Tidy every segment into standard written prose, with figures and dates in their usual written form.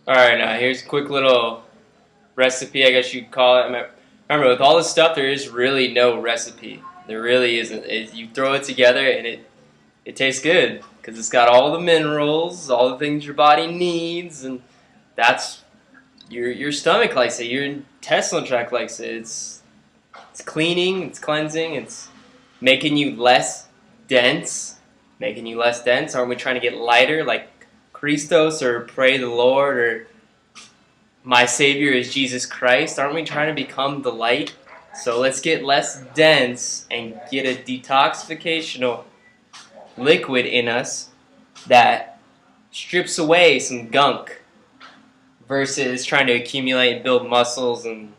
Alright, now here's a quick little recipe, I guess you'd call it. Remember, with all this stuff, there is really no recipe. There really isn't. You throw it together and it tastes good because it's got all the minerals, all the things your body needs, and that's your stomach likes it, your intestinal tract likes it. It's cleaning, it's cleansing, it's making you less dense. Making you less dense. Aren't we trying to get lighter like Christos or pray the Lord or my Savior is Jesus Christ? Aren't we trying to become the light? So let's get less dense and get a detoxificational liquid in us that strips away some gunk versus trying to accumulate and build muscles. And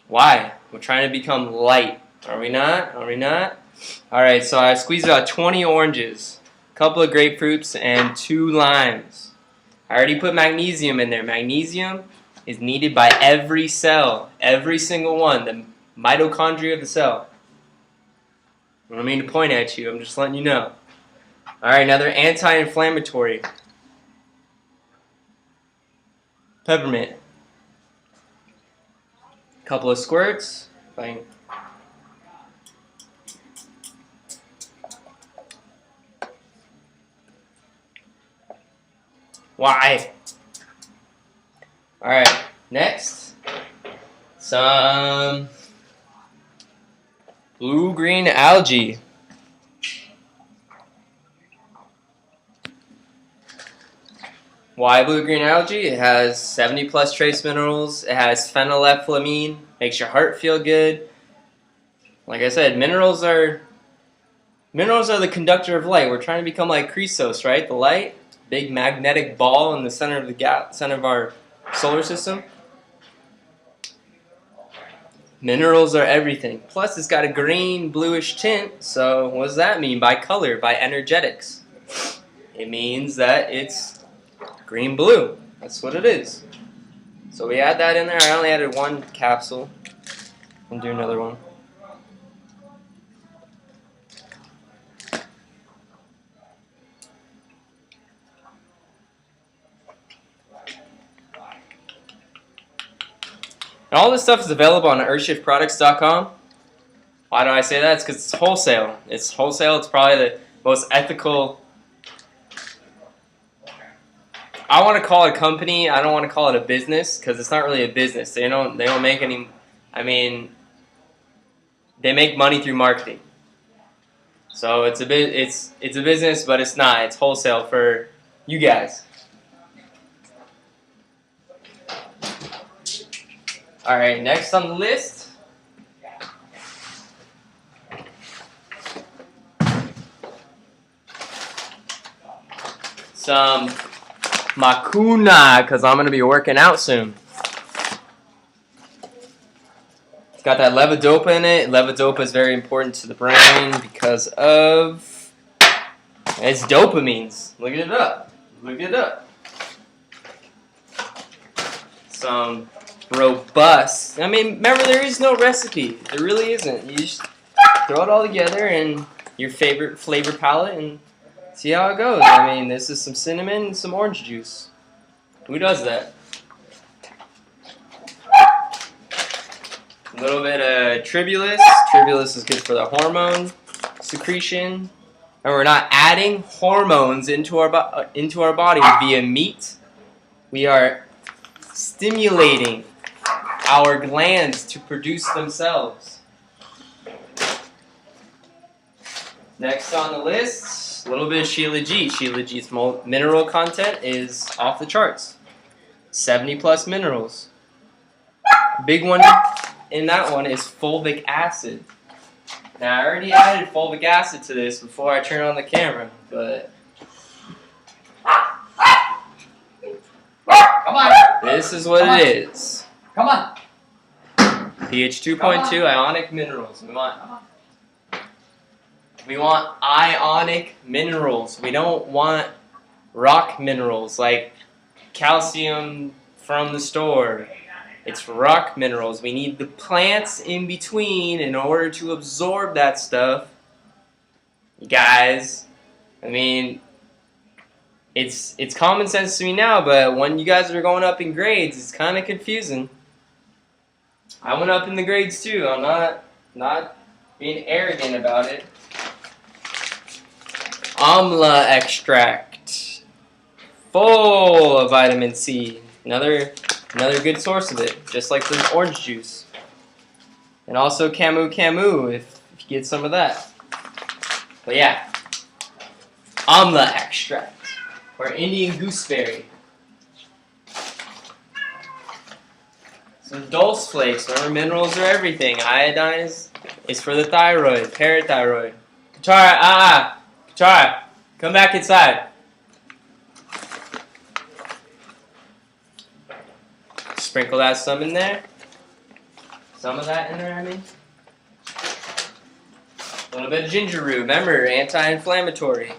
why? We're trying to become light. Are we not? Are we not? Alright, so I squeezed out 20 oranges, a couple of grapefruits, and 2 limes. I already put magnesium in there. Magnesium is needed by every cell, every single one, the mitochondria of the cell. I don't mean to point at you, I'm just letting you know. Alright, another anti-inflammatory. Peppermint. A couple of squirts. Bang. Why? Alright, next, some blue-green algae. Why blue-green algae? It has 70 plus trace minerals, it has phenylethylamine, makes your heart feel good. Like I said, minerals are the conductor of light. We're trying to become like Christos, right? The light. Big magnetic ball in the center of center of our solar system. Minerals are everything. Plus, it's got a green, bluish tint. So, what does that mean by color, by energetics? It means that it's green-blue. That's what it is. So we add that in there. I only added 1 capsule. I'll do another one. And all this stuff is available on earthshiftproducts.com. Why do I say that? It's because it's wholesale. It's wholesale. It's probably the most ethical. I want to call it a company. I don't want to call it a business because it's not really a business. They don't make any. I mean, they make money through marketing. So it's a business, but it's not. It's wholesale for you guys. Alright, next on the list, some Macuna, because I'm going to be working out soon. It's got that levodopa in it. Levodopa is very important to the brain because of its dopamines. Look it up. Look it up. Some robust. I mean, remember, there is no recipe. There really isn't. You just throw it all together in your favorite flavor palette and see how it goes. I mean, this is some cinnamon and some orange juice. Who does that? A little bit of tribulus. Tribulus is good for the hormone secretion. And we're not adding hormones into our body via meat. We are stimulating our glands to produce themselves. Next on the list, a little bit of Shilajit. Shilajit's mineral content is off the charts. 70 plus minerals. Big one in that one is fulvic acid. Now, I already added fulvic acid to this before I turn on the camera, but come on. This is what it is. Come on. pH 2.2 ionic minerals. We want ionic minerals. We don't want rock minerals like calcium from the store. It's rock minerals. We need the plants in between in order to absorb that stuff. You guys, I mean, it's common sense to me now, but when you guys are going up in grades, it's kind of confusing. I went up in the grades too. I'm not being arrogant about it. Amla extract, full of vitamin C. Another good source of it, just like the orange juice. And also camu if you get some of that. But yeah, amla extract or Indian gooseberry. Some dulse flakes. Remember, minerals are everything. Iodine is for the thyroid, parathyroid. Katara, Katara, come back inside. Sprinkle that some in there. Some of that in there, I mean. A little bit of ginger root. Remember, anti-inflammatory.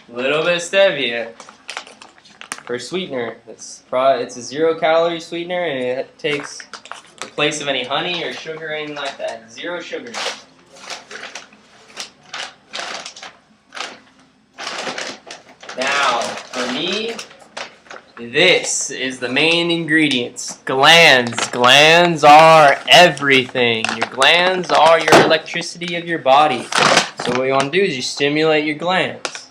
A little bit of stevia for sweetener. It's a 0-calorie sweetener, and it takes the place of any honey or sugar or anything like that. 0 sugar. Now, for me, this is the main ingredients. Glands. Glands are everything. Your glands are your electricity of your body. So what you want to do is you stimulate your glands.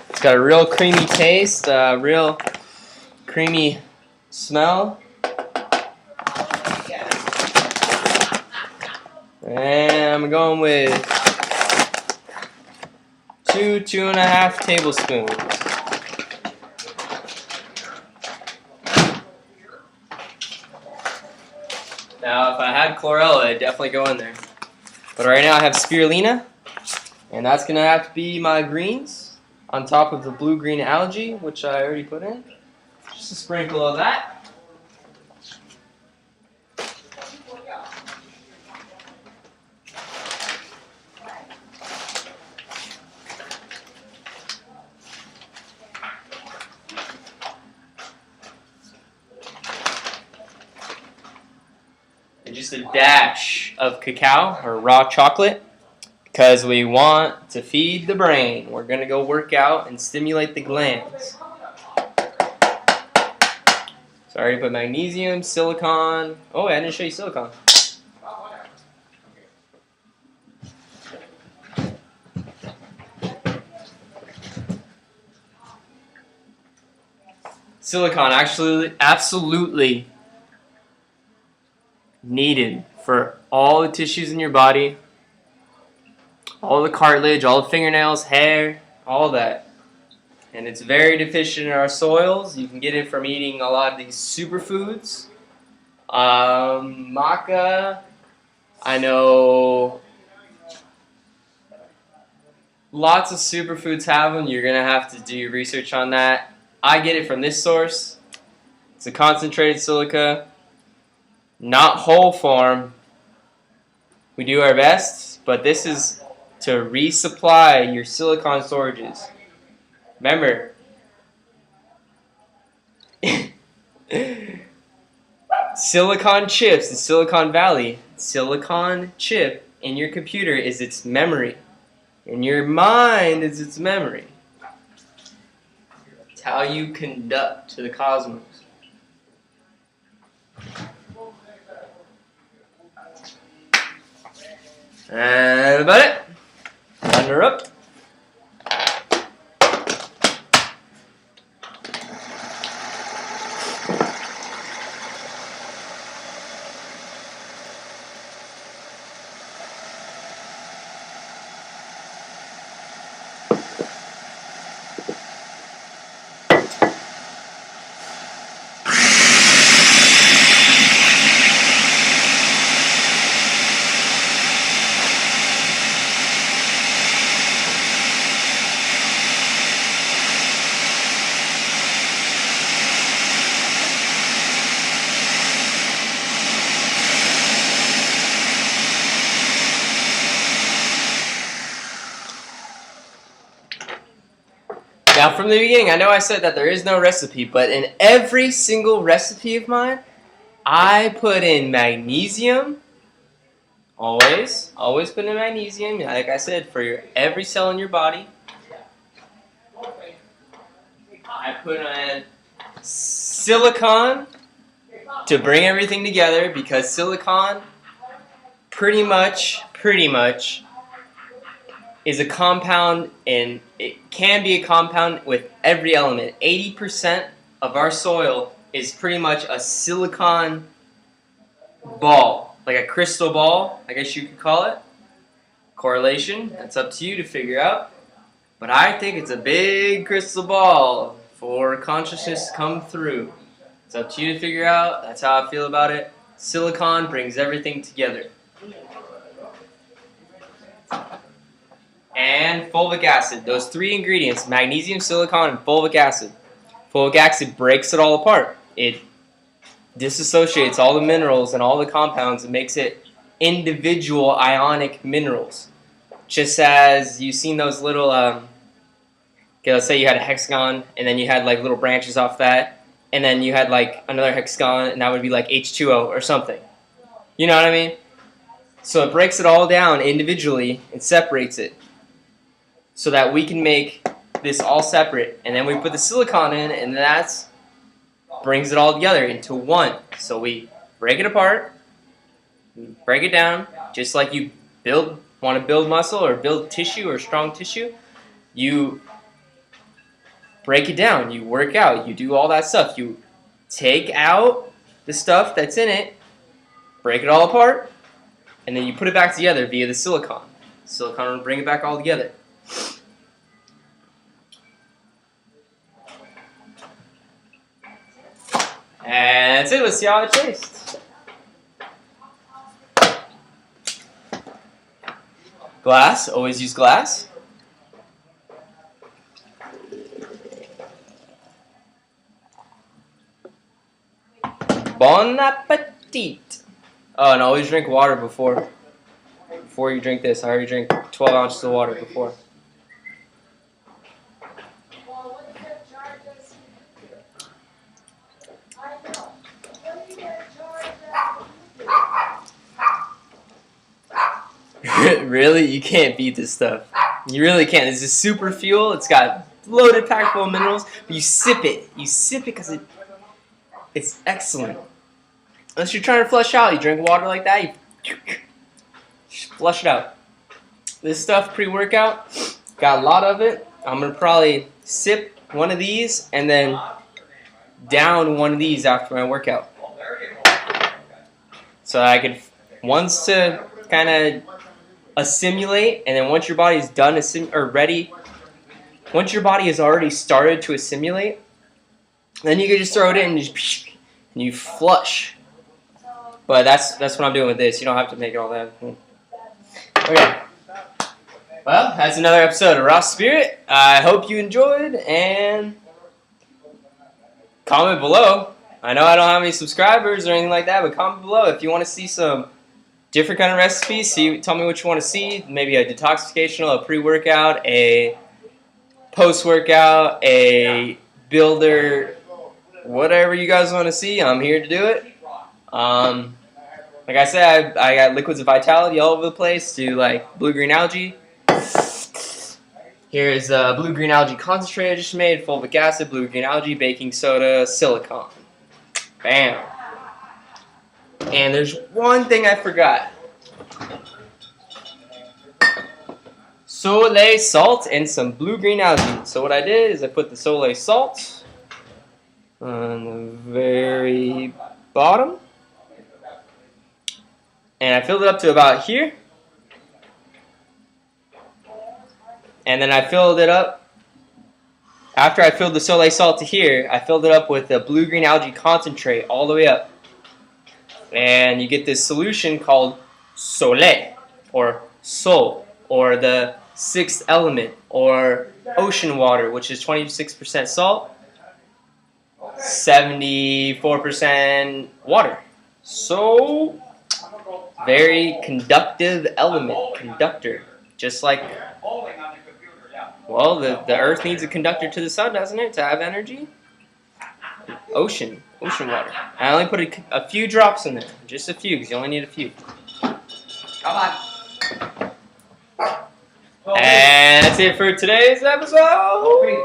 It's got a real creamy taste, real creamy smell. And I'm going with 2.5 tablespoons. Now, if I had chlorella, I'd definitely go in there. But right now I have spirulina, and that's going to have to be my greens on top of the blue-green algae, which I already put in. Just a sprinkle of that. And just a dash of cacao or raw chocolate, because we want to feed the brain. We're going to go work out and stimulate the glands. So I already put magnesium, silicon. Oh, I didn't show you silicon. Silicon actually absolutely needed for all the tissues in your body, all the cartilage, all the fingernails, hair, all that. And it's very deficient in our soils. You can get it from eating a lot of these superfoods. Maca, I know lots of superfoods have them. You're going to have to do research on that. I get it from this source. It's a concentrated silica. Not whole form. We do our best, but this is to resupply your silicon storages. Remember, silicon chips in Silicon Valley. Silicon chip in your computer is its memory. In your mind is its memory. It's how you conduct to the cosmos. And about it. Blend her up. Now, from the beginning, I know I said that there is no recipe, but in every single recipe of mine, I put in magnesium. Always put in magnesium. Like I said, for every cell in your body. I put in silicon to bring everything together, because silicon pretty much is a compound, and it can be a compound with every element. 80% of our soil is pretty much a silicon ball, like a crystal ball, I guess you could call it. Correlation, that's up to you to figure out. But I think it's a big crystal ball for consciousness to come through. It's up to you to figure out. That's how I feel about it. Silicon brings everything together. And fulvic acid. Those three ingredients, magnesium, silicon, and fulvic acid. Fulvic acid breaks it all apart. It disassociates all the minerals and all the compounds and makes it individual ionic minerals. Just as you've seen those little, okay, let's say you had a hexagon, and then you had like little branches off that, and then you had like another hexagon, and that would be like H2O or something. You know what I mean? So it breaks it all down individually and separates it, so that we can make this all separate, and then we put the silicon in, and that brings it all together into one. So we break it apart, break it down, just like you want to build muscle or build tissue or strong tissue. You break it down, you work out, you do all that stuff. You take out the stuff that's in it, break it all apart, and then you put it back together via the silicon. Silicon will bring it back all together. And that's it. Let's see how it tastes. Glass. Always use glass. Bon appetit. Oh, and always drink water before you drink this. I already drank 12 ounces of water before. Really? You can't beat this stuff. You really can't. This is super fuel. It's got loaded packed full of minerals. But you sip it. You sip it because it's excellent. Unless you're trying to flush out, you drink water like that, you flush it out. This stuff, pre-workout, got a lot of it. I'm going to probably sip one of these and then down one of these after my workout. So I could, once to kind of assimilate, and then once your body is done ready, once your body has already started to assimilate, then you can just throw it in and you flush. But that's what I'm doing with this. You don't have to make it all that. Okay. Well, that's another episode of Raw Spirit. I hope you enjoyed, and comment below. I know I don't have any subscribers or anything like that, but comment below if you want to see some different kind of recipes. Tell me what you want to see. Maybe a detoxificational, a pre-workout, a post-workout, a builder, whatever you guys want to see. I'm here to do it. Like I said, I got liquids of vitality all over the place. Do like blue-green algae. Here's blue-green algae concentrate I just made. Fulvic acid, blue-green algae, baking soda, silicone. Bam. And there's one thing I forgot. Soleil salt and some blue-green algae. So what I did is I put the soleil salt on the very bottom. And I filled it up to about here. And then I filled it up. After I filled the soleil salt to here, I filled it up with the blue-green algae concentrate all the way up. And you get this solution called soleil, or sol, or the sixth element, or ocean water, which is 26% salt, 74% water. So, very conductive element, conductor, just like Well, the Earth needs a conductor to the sun, doesn't it, to have energy? Ocean water. I only put a few drops in there, just a few, because you only need a few. Come on. And that's it for today's episode.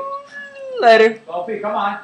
Later. Come on.